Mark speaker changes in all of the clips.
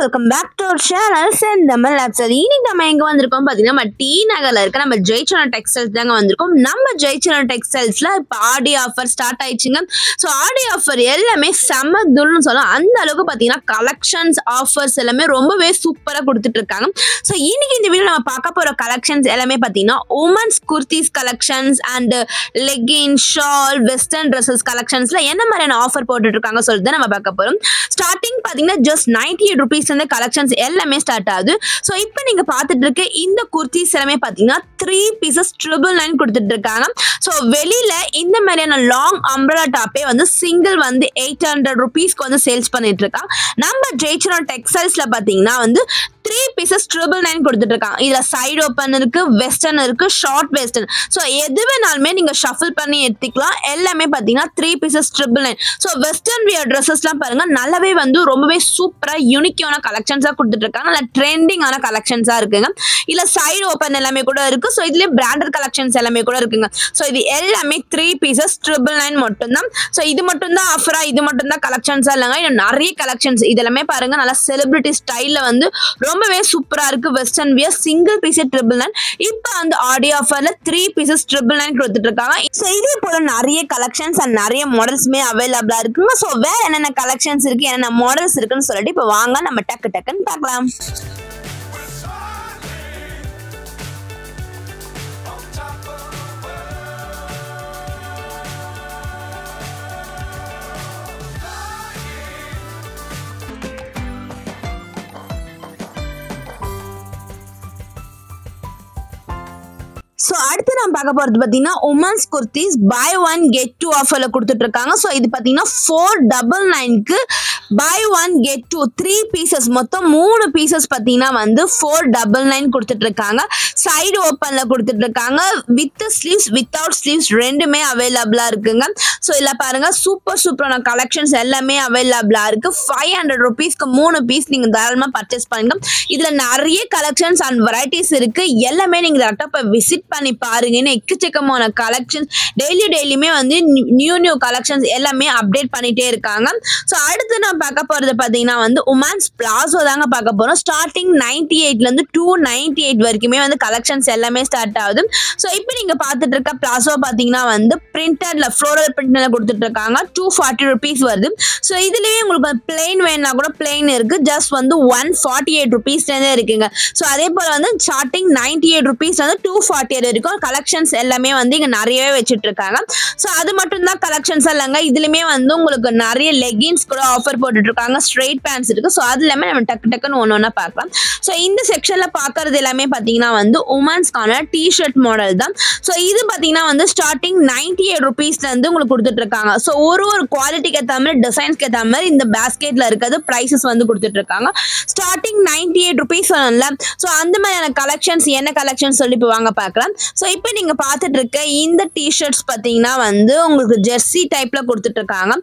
Speaker 1: welcome back to our channel Sendamal Labs. இன்னைக்கு நம்ம எங்க வந்திருக்கோம் பாத்தீங்கன்னா நம்ம டி நகர்ல இருக்க நம்ம ஜெயச்சந்திரன் டெக்ஸ்டைல்ஸ் தாங்க வந்திருக்கோம். நம்ம ஜெயச்சந்திரன் டெக்ஸ்டைல்ஸ்ல இப்ப ஆடி ஆஃபர் ஸ்டார்ட் ஆயிடுச்சுங்க. ஸோ ஆடி ஆஃபர் எல்லாமே செம்ம துல்னு சொல்லலாம். அந்த அளவுக்கு பாத்தீங்கன்னா கலெக்ஷன்ஸ் ஆஃபர்ஸ் எல்லாமே ரொம்பவே சூப்பரா கொடுத்துட்டு இருக்காங்க. ஸோ இன்னைக்கு இந்த வீடியோ நம்ம பார்க்க போற கலெக்ஷன்ஸ் எல்லாமே பாத்தீங்கன்னா women's kurtis collections and legging shawl western dresses கலெக்ஷன்ஸ்ல என்ன மாதிரியான ஆஃபர் போட்டுட்டு இருக்காங்க சொல்லிட்டு நம்ம பார்க்க போறோம். ஸ்டார்டிங் பாத்தீங்கன்னா ஜஸ்ட் 98 rupees வந்து கலெக்ஷன்ஸ் எல்லாமே ஸ்டார்ட் ஆகுது. ஸோ இப்போ நீங்க பார்த்துட்டு இருக்க இந்த குர்த்திஸ் எல்லாமே பாத்தீங்கன்னா 3 pieces 999 கொடுத்துட்டு இருக்காங்க. ஸோ வெளியில இந்த மாதிரியான லாங் அம்ப்ரெல்லா டாப்பே வந்து சிங்கிள் வந்து 800 rupeesக்கு வந்து சேல்ஸ் பண்ணிட்டு இருக்காங்க. நம்ம ஜெயச்சந்திரன் டெக்ஸ்டைல்ஸ்ல பாத்தீங்கன்னா வந்து 3 pieces 999 கொடுத்துட்டு இருக்காங்க. இதுல சைடு ஓப்பன் இருக்கு, வெஸ்டர்ன் இருக்கு, ஷார்ட் வெஸ்டர்ன். ஸோ எது வேணாலுமே நீங்க ஷஃபிள் பண்ணி எடுத்துக்கலாம். எல்லாமே பாத்தீங்கன்னா 3 pieces 999. ஸோ வெஸ்டர்ன் வியர் ட்ரெஸ்ஸஸ்லாம் பாருங்க நல்லாவே வந்து ரொம்பவே சூப்பரா யூனிக்கான கலெக்ஷன்ஸா கொடுத்துட்டு இருக்காங்க. நல்ல ட்ரெண்டிங்கான கலெக்ஷன்ஸா இருக்குங்க. இல்ல சைடு ஓப்பன் எல்லாமே கூட இருக்கு. ஸோ இதுலயே பிராண்டட் கலெக்ஷன்ஸ் எல்லாமே கூட இருக்குங்க. ஸோ இது எல்லாமே 3 pieces 999 மட்டும்தான். ஸோ இது மட்டும் தான் ஆஃபரா, இது மட்டும் தான் கலெக்ஷன்ஸா இல்லைங்க. இன்னும் நிறைய கலெக்ஷன்ஸ் இதெல்லாமே பாருங்க நல்லா செலிபிரிட்டி ஸ்டைல்ல வந்து ரொம்பவே சூப்பரா இருக்கு. Western wear single piece 999. இப்போ அந்த ஆடி ஆஃபர்ல 3 pieces 999 கொடுத்துட்டு இருக்காங்க. ஸோ இதே போல நிறைய கலெக்ஷன்ஸ் அண்ட் நிறைய மாடல்ஸ்மே அவைலபிளா இருக்குங்க. ஸோ வேற என்னென்ன கலெக்ஷன்ஸ் இருக்கு, என்னென்ன மாடல்ஸ் இருக்குன்னு சொல்லிட்டு இப்போ வாங்க நம்ம டக்குன்னு பார்க்கலாம். ஸோ அடுத்து நான் பார்க்க போகிறது பார்த்தீங்கன்னா women's kurtis buy one get two ஆஃபரில் கொடுத்துட்டு இருக்காங்க. ஸோ இது பார்த்தீங்கன்னா 499க்கு buy one get two 3 pieces மொத்தம் 3 pieces பார்த்தீங்கன்னா வந்து 499 கொடுத்துட்டு இருக்காங்க. சைடு ஓப்பனில் கொடுத்துட்டு இருக்காங்க. வித் ஸ்லீவ்ஸ் வித்தவுட் ஸ்லீவ்ஸ் ரெண்டுமே அவைலபிளாக இருக்குங்க. ஸோ இதில் பாருங்க சூப்பரான கலெக்ஷன்ஸ் எல்லாமே அவைலபிளாக இருக்கு. 500 rupeesக்கு 3 பீஸ் நீங்கள் தாராளமாக பர்ச்சேஸ் பண்ணுங்க. இதில் நிறைய கலெக்ஷன்ஸ் அண்ட் வெரைட்டிஸ் இருக்கு. எல்லாமே நீங்கள் டேரக்டாக இப்போ விசிட் பண்ணி பாருங்கன்னு எக்கச்சக்கமான கலெக்ஷன்ஸ் டெய்லியுமே வந்து நியூ கலெக்ஷன்ஸ் எல்லாமே அப்டேட் பண்ணிட்டே இருக்காங்க. ஸோ அடுத்து நான் பார்க்க போறது பாத்தீங்கன்னா வந்து உமன்ஸ் பிளாசோ தாங்க பார்க்க போறோம். ஸ்டார்டிங் 98ல இருந்து 298 வரைக்குமே வந்து கலெக்ஷன்ஸ் எல்லாமே ஸ்டார்ட் ஆகுது. ஸோ இப்போ நீங்க பார்த்துட்டு இருக்க பிளாசோ பாத்தீங்கன்னா வந்து பிரிண்டட்ல ஃப்ளோரல் பிரிண்ட்ல கொடுத்துட்டு இருக்காங்க. 240 rupees வருது. ஸோ இதுலயே உங்களுக்கு பிளெயின் வேணா கூட பிளெயின் இருக்கு. ஜஸ்ட் வந்து 148 rupeesல இருக்குங்க. ஸோ அதே போல வந்து ஸ்டார்டிங் 98 rupees வந்து 240 இருக்கும். கலெக்ஷன்ஸ் எல்லாமே வந்து இங்க நிறையவே வச்சுட்டு இருக்காங்க. ஸோ அது மட்டும் தான் கலெக்ஷன்ஸ் இல்லைங்க. இதுலயுமே வந்து உங்களுக்கு நிறைய லெகின்ஸ் கூட ஆஃபர் போட்டுட்டு இருக்காங்க. ஸ்ட்ரெயிட் பேண்ட்ஸ் இருக்கு. ஸோ அது எல்லாமே நம்ம டக்குன்னு ஒன்னொன்னா பார்க்கலாம். ஸோ இந்த செக்ஷன்ல பாக்குறது எல்லாமே பாத்தீங்கன்னா வந்து உமன்ஸ்க்கான டிஷர்ட் மாடல் தான். ஸோ இது பாத்தீங்கன்னா வந்து ஸ்டார்டிங் 98 rupeesல இருந்து உங்களுக்கு கொடுத்துட்டு இருக்காங்க. ஸோ ஒரு குவாலிட்டிக்கு ஏற்ற மாதிரி டிசைன்ஸ்க்கு ஏற்ற மாதிரி இந்த பேஸ்கெட்ல இருக்கிறது பிரைசஸ் வந்து கொடுத்துட்டு இருக்காங்க. ஸ்டார்டிங் 98 rupees சொன்னல. ஸோ அந்த மாதிரியான கலெக்ஷன்ஸ் என்ன கலெக்ஷன் சொல்லி இப்போ வாங்க பார்க்கலாம். ஸோ இப்போ நீங்க பார்த்துட்டு இருக்க இந்த டிஷர்ட்ஸ் பார்த்தீங்கன்னா வந்து உங்களுக்கு ஜெர்சி டைப்ல கொடுத்துட்டு இருக்காங்க.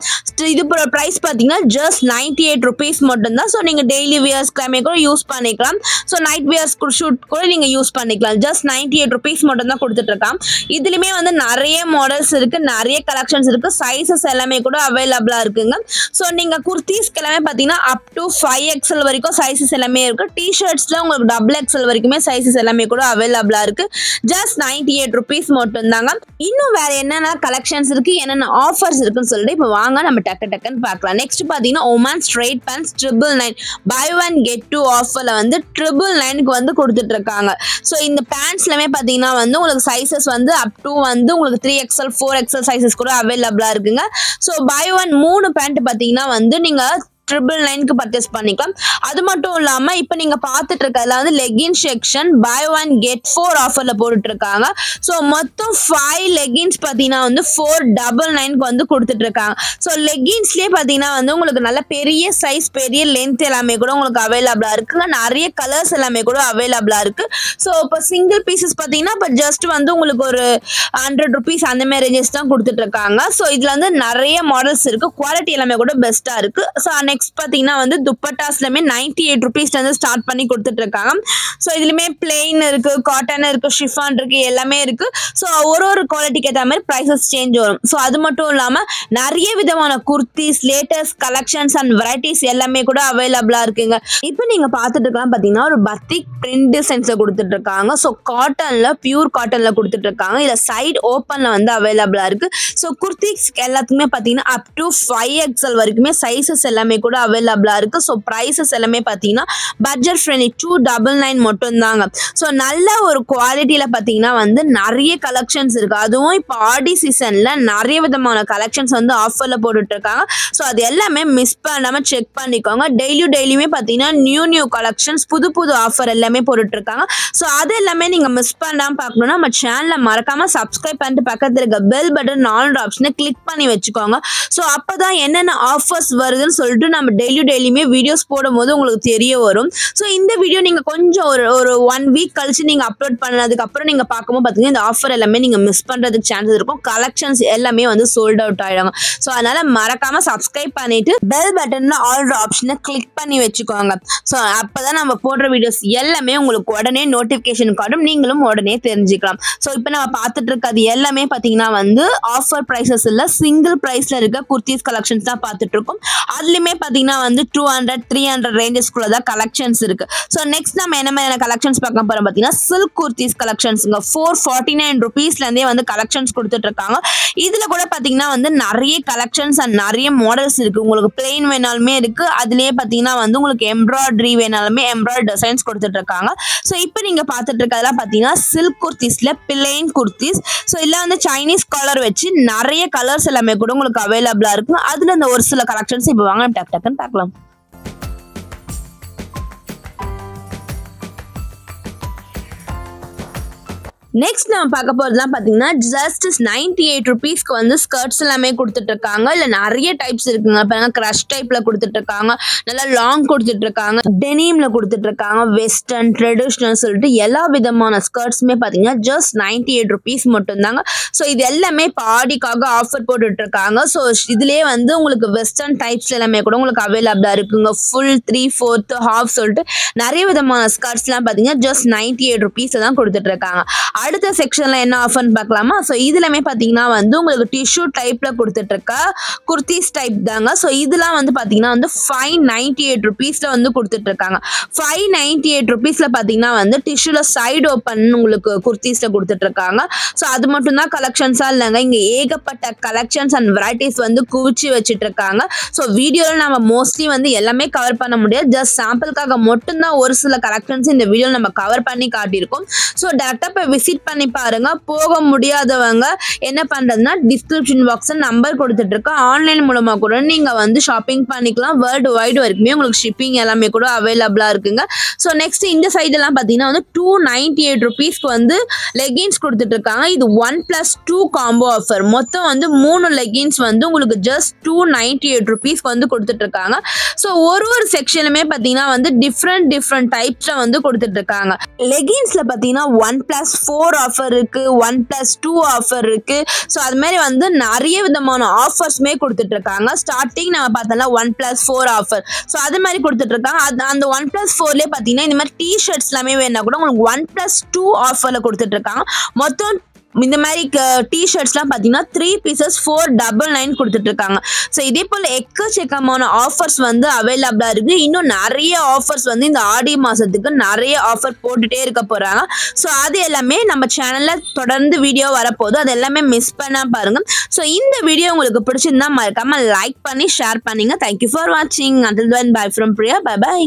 Speaker 1: இது பிரைஸ் பார்த்தீங்கன்னா ஜஸ்ட் 98 rupees மட்டும்தான். ஸோ நீங்க டெய்லி வியர்ஸ்க்குமே கூட யூஸ் பண்ணிக்கலாம். ஸோ நைட் வியர்ஸ் ஷூட் கூட நீங்க யூஸ் பண்ணிக்கலாம். ஜஸ்ட் 98 rupees மட்டும் தான் கொடுத்துட்டு இருக்காங்க. இதுலயுமே வந்து நிறைய மாடல்ஸ் இருக்கு, நிறைய கலெக்ஷன்ஸ் இருக்கு. சைசஸ் எல்லாமே கூட அவைலபிளா இருக்குங்க. ஸோ நீங்க குர்த்திஸ்க்கு எல்லாமே பார்த்தீங்கன்னா அப் டு 5XL வரைக்கும் சைசஸ் எல்லாமே இருக்கு. டிஷர்ட்ஸ்ல உங்களுக்கு XXL வரைக்குமே சைசஸ் எல்லாமே கூட அவைலபிளா இருக்கு. ஜஸ்ட் 98 rupees மட்டும் தாங்க. இன்னும் வேற என்னென்ன கலெக்ஷன்ஸ் இருக்கு, என்னென்ன ஆஃபர்ஸ் இருக்குன்னு சொல்லிட்டு இப்போ வாங்க நம்ம டக்குன்னு பார்க்கலாம். நெக்ஸ்ட் பாத்தீங்கன்னா woman straight pants 999 buy one get two ஆஃபர்ல வந்து 999க்கு வந்து கொடுத்துட்டு இருக்காங்க. ஸோ இந்த பேண்ட்ஸ்லமே பாத்தீங்கன்னா வந்து உங்களுக்கு சைசஸ் வந்து அப் டு வந்து உங்களுக்கு 3XL 4XL சைசஸ் கூட அவைலபிளா இருக்குங்க. ஸோ buy one 3 பேண்ட் பாத்தீங்கன்னா வந்து நீங்க 999க்கு பர்ச்சேஸ் பண்ணிக்கலாம். அது மட்டும் இல்லாம இப்போ நீங்க பார்த்துட்டு இருக்கிறதுல வந்து legging section buy one get 4 ஆஃபர்ல போட்டுட்டு இருக்காங்க. ஸோ மொத்தம் 5 லெகின்ஸ் பார்த்தீங்கன்னா வந்து 499க்கு வந்து கொடுத்துட்டு இருக்காங்க. ஸோ லெகின்ஸ்லேயே பார்த்தீங்கன்னா வந்து உங்களுக்கு நல்ல பெரிய சைஸ் பெரிய லென்த் எல்லாமே கூட உங்களுக்கு அவைலபிளா இருக்குங்க. நிறைய கலர்ஸ் எல்லாமே கூட அவைலபிளா இருக்கு. ஸோ இப்போ சிங்கிள் பீசஸ் பார்த்தீங்கன்னா இப்போ ஜஸ்ட் வந்து உங்களுக்கு ஒரு 100 rupees அந்த மாதிரி ரேஞ்சஸ் தான் கொடுத்துட்டு இருக்காங்க. ஸோ இதுல வந்து நிறைய மாடல்ஸ் இருக்கு. குவாலிட்டி எல்லாமே கூட பெஸ்டா இருக்கு. ஸோ நெக்ஸ்ட் பார்த்தீங்கன்னா வந்து துப்பட்டாஸ்லயுமே 98 rupeesல இருந்து ஸ்டார்ட் பண்ணி கொடுத்துட்டு இருக்காங்க. ஸோ இதுலயுமே பிளெயின் இருக்கு, காட்டன் இருக்கு, ஷிஃபான் இருக்கு, எல்லாமே இருக்கு. ஸோ ஒரு குவாலிட்டிக்கு ஏற்ற மாதிரி ப்ரைஸஸ் சேஞ்ச் வரும். ஸோ அது மட்டும் இல்லாம நிறைய விதமான kurtis, latest collections and varieties எல்லாமே கூட அவைலபிளா இருக்குங்க. இப்போ நீங்க பார்த்துட்டு இருக்கலாம் பார்த்தீங்கன்னா ஒரு பத்திக் பிரிண்ட் டிசைன்ஸ்ல கொடுத்துட்டு இருக்காங்க. ஸோ காட்டன்ல, பியூர் காட்டன்ல கொடுத்துட்டு இருக்காங்க. இதுல சைடு ஓப்பன்ல வந்து அவைலபிளா இருக்கு. ஸோ குர்த்திஸ் எல்லாத்துக்குமே பார்த்தீங்கன்னா அப் டு 5XL வரைக்குமே சைசஸ் எல்லாமே கூட அவைலபிளா இருக்கு. ஸோ ப்ரைஸஸ் எல்லாமே பார்த்தீங்கன்னா பட்ஜெட் ஃப்ரெண்ட்லி 299 மட்டும் தாங்க. ஸோ நல்ல ஒரு குவாலிட்டியில பார்த்தீங்கன்னா வந்து நிறைய கலெக்ஷன்ஸ் இருக்கு. அதுவும் இப்போ ஆடி சீசன்ல நிறைய விதமான கலெக்ஷன்ஸ் வந்து ஆஃபர்ல போட்டுட்டு இருக்காங்க. ஸோ அது எல்லாமே மிஸ் பண்ணாம செக் பண்ணிக்கோங்க. டெய்லியுமே பார்த்தீங்கன்னா நியூ கலெக்ஷன்ஸ், புது ஆஃபர் எல்லாமே போட்டுட்டு இருக்காங்க. ஸோ அது எல்லாமே நீங்க மிஸ் பண்ணாம பார்க்கணும்னா நம்ம சேனலை மறக்காம சப்ஸ்கிரைப் பண்ணிட்டு பக்கத்துல இருக்க பெல் பட்டன் ஆல் ஆப்ஷனை கிளிக் பண்ணி வச்சுக்கோங்க. ஸோ அப்பதான் என்னென்ன ஆஃபர்ஸ் வருதுன்னு சொல்லிட்டு நம்ம டெய்லியுமே வீடியோஸ் போடும்போது உங்களுக்கு தெரிய வரும். ஸோ இந்த வீடியோ நீங்க கொஞ்சம் ஒரு 1 week கழிச்சு நீங்க அப்லோட் பண்ணதுக்கு அப்புறம் நீங்க பார்க்கும்போது பார்த்தீங்கன்னா இந்த ஆஃபர் எல்லாமே நீங்க மிஸ் பண்றதுக்கு சான்சஸ் இருக்கும். கலெக்ஷன்ஸ் எல்லாமே வந்து சோல்ட் அவுட் ஆயிடுங்க. ஸோ அதனால மறக்காம சப்ஸ்கிரைப் பண்ணிட்டு பெல் பட்டன்ல ஆல் ஆப்ஷனை கிளிக் பண்ணி வச்சுக்கோங்க. ஸோ அப்பதான் நம்ம போடுற வீடியோஸ் எல்லாமே உங்களுக்கு உடனே நோட்டிபிகேஷன் காட்டும், நீங்களும் உடனே தெரிஞ்சுக்கலாம். ஸோ இப்போ நம்ம பார்த்துட்டு இருக்கிறது எல்லாமே பார்த்தீங்கன்னா வந்து ஆஃபர் ப்ரைஸஸ் இல்ல, சிங்கிள் ப்ரைஸ்ல இருக்க குர்த்திஸ் கலெக்ஷன்ஸ் தான் பார்த்துட்டு இருக்கோம். அதுலயுமே பார்த்தீங்கன்னா வந்து 200, 300 ரேஞ்சஸ்குள்ள தான் கலெக்ஷன்ஸ் இருக்கு. ஸோ நெக்ஸ்ட் நம்ம என்ன மாதிரியான கலெக்ஷன்ஸ் பார்க்க போறோம் பார்த்தீங்கன்னா சில்க் குர்த்திஸ் கலெக்ஷன்ஸ்ங்க. 449 rupeesல இருந்தே வந்து கலெக்ஷன்ஸ் கொடுத்துட்டு இருக்காங்க. இதுல கூட பார்த்தீங்கன்னா வந்து நிறைய கலெக்ஷன்ஸ் அண்ட் நிறைய மாடல்ஸ் இருக்கு. உங்களுக்கு பிளெயின் வேணாலுமே இருக்கு, அதுலயே பார்த்தீங்கன்னா வந்து உங்களுக்கு எம்ப்ராய்டரி வேணாலுமே எம்ப்ராய்டரி டிசைன்ஸ் கொடுத்துட்டு இருக்காங்க. ஸோ இப்போ நீங்க பார்த்துட்டு இருக்கிறதெல்லாம் பார்த்தீங்கன்னா சில்க் குர்த்திஸ்ல பிளெயின் குர்த்திஸ். ஸோ இல்ல வந்து சைனீஸ் கலர் வச்சு நிறைய கலர்ஸ் எல்லாமே கூட உங்களுக்கு அவைலபிளா இருக்கு. அதுல இந்த ஒரு சில கலெக்ஷன்ஸ் இப்போ வாங்க டக்குன்னு பார்க்கலாம். நெக்ஸ்ட் நம்ம பார்க்க போறதுலாம் பார்த்தீங்கன்னா ஜஸ்ட் 98 rupeesக்கு வந்து ஸ்கர்ட்ஸ் எல்லாமே கொடுத்துட்டு இருக்காங்க. இல்லை நிறைய டைப்ஸ் இருக்குங்க. பாருங்க, க்ரஷ் டைப்ல கொடுத்துட்டு இருக்காங்க, நல்லா லாங் கொடுத்துட்டு இருக்காங்க, டெனிம்ல கொடுத்துட்டு இருக்காங்க, வெஸ்டர்ன், ட்ரெடிஷ்னல் சொல்லிட்டு எல்லா விதமான ஸ்கர்ட்ஸுமே பார்த்தீங்கன்னா ஜஸ்ட் 98 rupees மட்டும் தாங்க. ஸோ இது எல்லாமே இப்போ ஆடிக்காக ஆஃபர் போட்டுட்டு இருக்காங்க. ஸோ இதுலேயே வந்து உங்களுக்கு வெஸ்டர்ன் டைப்ஸ் எல்லாமே கூட உங்களுக்கு அவைலபிளா இருக்குங்க. ஃபுல் 3/4 ஹாஃப் சொல்லிட்டு நிறைய விதமான ஸ்கர்ட்ஸ்லாம் பார்த்தீங்கன்னா ஜஸ்ட் 98 rupees தான் கொடுத்துட்டு இருக்காங்க. அடுத்த செக்ஷன்ல என்ன ஆஃபர்னு பார்க்கலாமா? ஸோ இதுலமே பார்த்தீங்கன்னா வந்து உங்களுக்கு டிஷ்யூ டைப்ல கொடுத்துட்டு இருக்க குர்த்திஸ் டைப் தாங்க. ஸோ இதெல்லாம் வந்து பார்த்தீங்கன்னா வந்து 598 rupeesல வந்து கொடுத்துட்டு இருக்காங்க. 598 rupeesல பார்த்தீங்கன்னா வந்து டிஷ்யூல சைடு ஓப்பன் உங்களுக்கு குர்த்திஸ்ல கொடுத்துட்டு இருக்காங்க. ஸோ அது மட்டும் தான் கலெக்ஷன்ஸா இல்லைங்க, இங்க ஏகப்பட்ட கலெக்ஷன்ஸ் அண்ட் வெரைட்டிஸ் வந்து குவிச்சு வச்சுட்டு இருக்காங்க. ஸோ வீடியோவில் நம்ம மோஸ்ட்லி வந்து எல்லாமே கவர் பண்ண முடியாது. ஜஸ்ட் சாம்பிளுக்காக மட்டும்தான் ஒரு சில கலெக்ஷன்ஸ் இந்த வீடியோவில் நம்ம கவர் பண்ணி காட்டியிருக்கோம். ஸோ டேரக்டா இப்போ விசிட் பண்ணி பாருங்க. போக முடியாதவங்க என்ன பண்றதுன்னா டிஸ்கிரிப்ஷன் பாக்ஸ்ல நம்பர் கொடுத்துட்டு இருக்க, ஆன்லைன் மூலமா கூட நீங்க வந்து ஷாப்பிங் பண்ணிக்கலாம். வேர்ல்டு வைடு வரைக்குமே உங்களுக்கு ஷிப்பிங் எல்லாமே கூட அவைலபிளா இருக்குங்க. ஸோ நெக்ஸ்ட் இந்த சைடு எல்லாம் பார்த்தீங்கன்னா வந்து 298 rupeesக்கு வந்து லெகின்ஸ் கொடுத்துட்டு இருக்காங்க. இது 1+2 காம்போ ஆஃபர். மொத்தம் வந்து 3 லெகின்ஸ் வந்து உங்களுக்கு ஜஸ்ட் 298 rupeesக்கு வந்து கொடுத்துட்டு இருக்காங்க. ஸோ ஒரு செக்ஷனுமே பார்த்தீங்கன்னா வந்து டிஃப்ரெண்ட் டைப்ஸ்ல வந்து கொடுத்துட்டு இருக்காங்க. லெகின்ஸ்ல பார்த்தீங்கன்னா 1+4 ஆஃபர் இருக்கு, 1+2 ஆஃபர் இருக்கு. ஸோ அது மாதிரி வந்து நிறைய விதமான ஆஃபர்ஸ்மே கொடுத்துட்டு இருக்காங்க. ஸ்டார்டிங் நம்ம பார்த்தோம்னா 1+4 ஆஃபர். ஸோ அது மாதிரி கொடுத்துட்டு இருக்காங்க. அந்த 1+4லேயே பார்த்தீங்கன்னா இந்த மாதிரி டிஷர்ட்ஸ் எல்லாமே வேணா கூட உங்களுக்கு 1+2 ஆஃபர்ல கொடுத்துட்டு இருக்காங்க. மொத்தம் இந்த மாதிரி டிஷர்ட்ஸ்லாம் பார்த்தீங்கன்னா 3 pieces 499 கொடுத்துட்டு இருக்காங்க. ஸோ இதே போல் எக்கச்சக்கமான ஆஃபர்ஸ் வந்து அவைலபிளா இருக்கு. இன்னும் நிறைய ஆஃபர்ஸ் வந்து இந்த ஆடி மாசத்துக்கு நிறைய ஆஃபர் போட்டுட்டே இருக்க போறாங்க. ஸோ அது எல்லாமே நம்ம சேனல்ல தொடர்ந்து வீடியோ வரப்போகுது, அது எல்லாமே மிஸ் பண்ண பாருங்க. ஸோ இந்த வீடியோ உங்களுக்கு பிடிச்சிருந்தா மறக்காம லைக் பண்ணி ஷேர் பண்ணுங்க. தேங்க்யூ ஃபார் வாட்சிங். Until then, bye from Priya. Bye bye.